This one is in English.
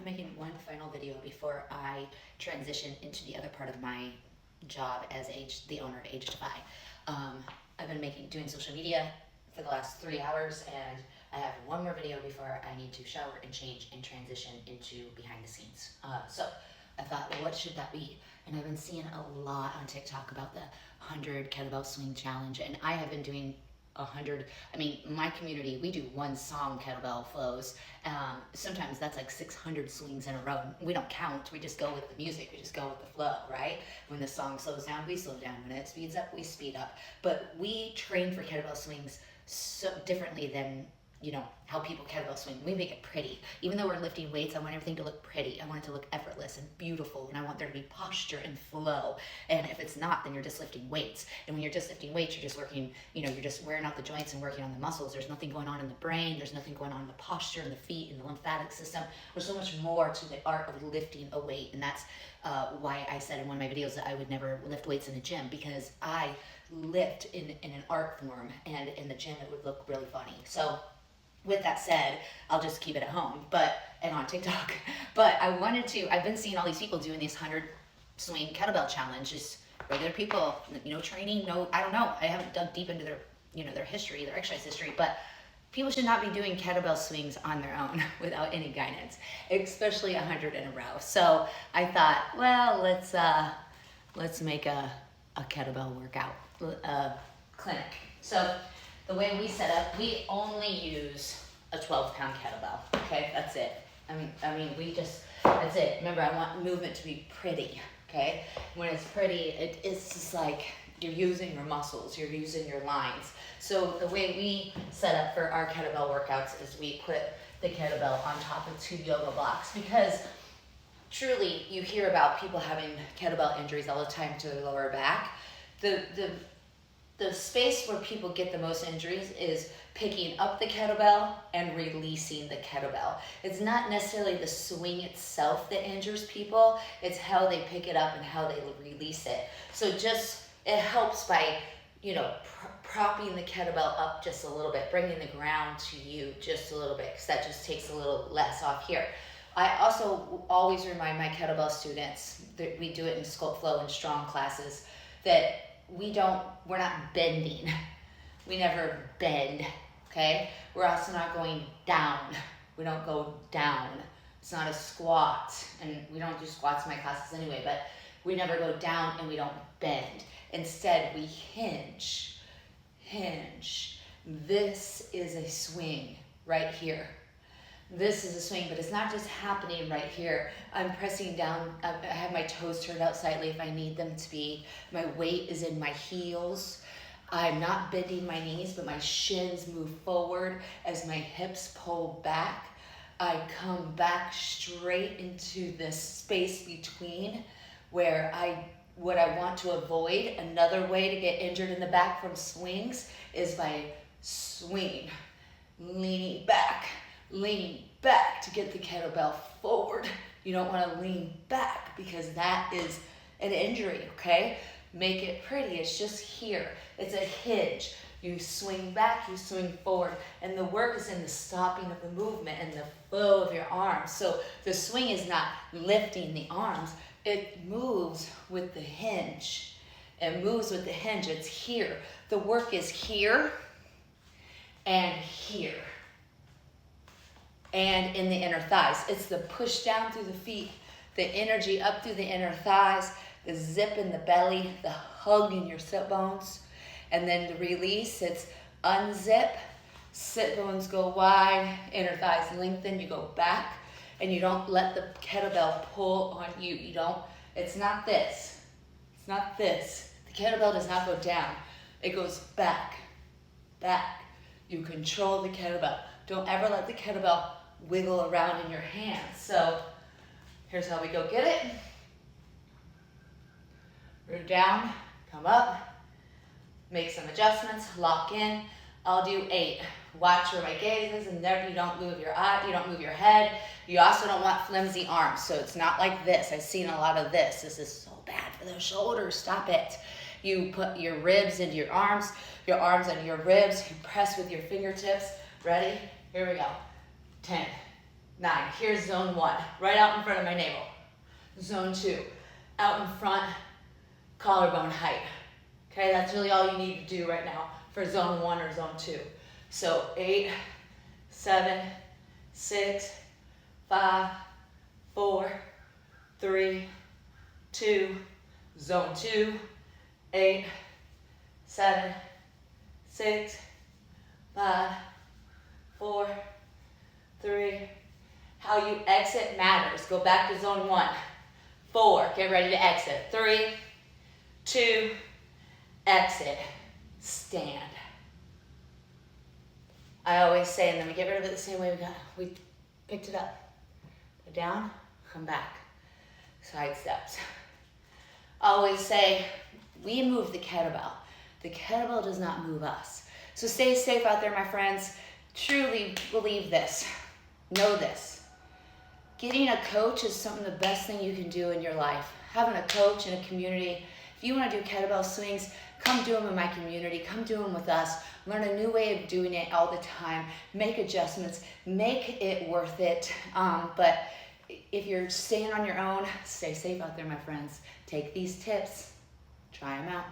making one final video before I transition into the other part of my job as the owner of AgeDEFY. I've been doing social media for the last 3 hours, and I have one more video before I need to shower and change and transition into behind the scenes. So I thought, well, what should that be? And I've been seeing a lot on TikTok about the 100 kettlebell swing challenge, and I have been doing 100. I mean, my community, we do one song kettlebell flows. Sometimes that's like 600 swings in a row. We don't count, we just go with the music, we just go with the flow, right? When the song slows down, we slow down. When it speeds up, we speed up. But we train for kettlebell swings so differently than, you know, how people kettlebell swing. We make it pretty. Even though we're lifting weights, I want everything to look pretty. I want it to look effortless and beautiful, and I want there to be posture and flow. And if it's not, then you're just lifting weights. And when you're just lifting weights, you're just working, you know, you're just wearing out the joints and working on the muscles. There's nothing going on in the brain. There's nothing going on in the posture and the feet and the lymphatic system. There's so much more to the art of lifting a weight. And that's why I said in one of my videos that I would never lift weights in a gym, because I lift in an art form, and in the gym it would look really funny. So with that said, I'll just keep it at home, and on TikTok. But I've been seeing all these people doing these 100 swing kettlebell challenges, regular people, training, I don't know. I haven't dug deep into their history, their exercise history, but people should not be doing kettlebell swings on their own without any guidance, especially 100 in a row. So I thought, well, let's make a kettlebell workout clinic. So the way we set up, we only use a 12-pound kettlebell, okay? That's it. I mean, that's it. Remember, I want movement to be pretty, okay? When it's pretty, it's just like you're using your muscles, you're using your lines. So the way we set up for our kettlebell workouts is we put the kettlebell on top of 2 yoga blocks, because truly, you hear about people having kettlebell injuries all the time to their lower back. The space where people get the most injuries is picking up the kettlebell and releasing the kettlebell. It's not necessarily the swing itself that injures people, it's how they pick it up and how they release it. So it helps by, propping the kettlebell up just a little bit, bringing the ground to you just a little bit, because that just takes a little less off here. I also always remind my kettlebell students that we do it in Sculpt Flow and Strong classes, that we're not bending. We never bend, okay? We're also not going down. We don't go down. It's not a squat, and we don't do squats in my classes anyway, but we never go down and we don't bend. Instead, we hinge. This is a swing right here. This is a swing, but it's not just happening right here. I'm pressing down. I have my toes turned out slightly if I need them to be. My weight is in my heels. I'm not bending my knees, but my shins move forward as my hips pull back. I come back straight into this space between where what I want to avoid. Another way to get injured in the back from swings is by swinging, leaning back to get the kettlebell forward. You don't want to lean back, because that is an injury, okay? Make it pretty. It's just here. It's a hinge. You swing back, you swing forward, and the work is in the stopping of the movement and the flow of your arms. So the swing is not lifting the arms. It moves with the hinge. It's here. The work is here and here, and in the inner thighs. It's the push down through the feet, the energy up through the inner thighs, the zip in the belly, the hug in your sit bones, and then the release, it's unzip, sit bones go wide, inner thighs lengthen, you go back, and you don't let the kettlebell pull on you. It's not this. The kettlebell does not go down. It goes back. You control the kettlebell. Don't ever let the kettlebell wiggle around in your hands. So here's how we go get it. Root down, come up, make some adjustments, lock in. I'll do 8. Watch where my gaze is, and there you don't move your eye, you don't move your head. You also don't want flimsy arms, so it's not like this. I've seen a lot of this. This is so bad for the shoulders. Stop it. You put your ribs into your arms into your ribs. You press with your fingertips. Ready? Here we go. 10, 9. Here's zone 1, right out in front of my navel. Zone 2, out in front, collarbone height. Okay, that's really all you need to do right now for zone 1 or zone 2. So 8, 7, 6, 5, 4, 3, 2, zone 2, 8, 7, 6, 5, 4, 3. How you exit matters. Go back to zone 1. 4, get ready to exit. 3, 2, exit. Stand. I always say, and then we get rid of it the same way we picked it up. Go down, come back. Side steps. I always say, we move the kettlebell. The kettlebell does not move us. So stay safe out there, my friends. Truly believe this. Know this. Getting a coach is something the best thing you can do in your life. Having a coach and a community. If you want to do kettlebell swings, come do them in my community. Come do them with us. Learn a new way of doing it all the time. Make adjustments. Make it worth it. But if you're staying on your own, stay safe out there, my friends. Take these tips. Try them out.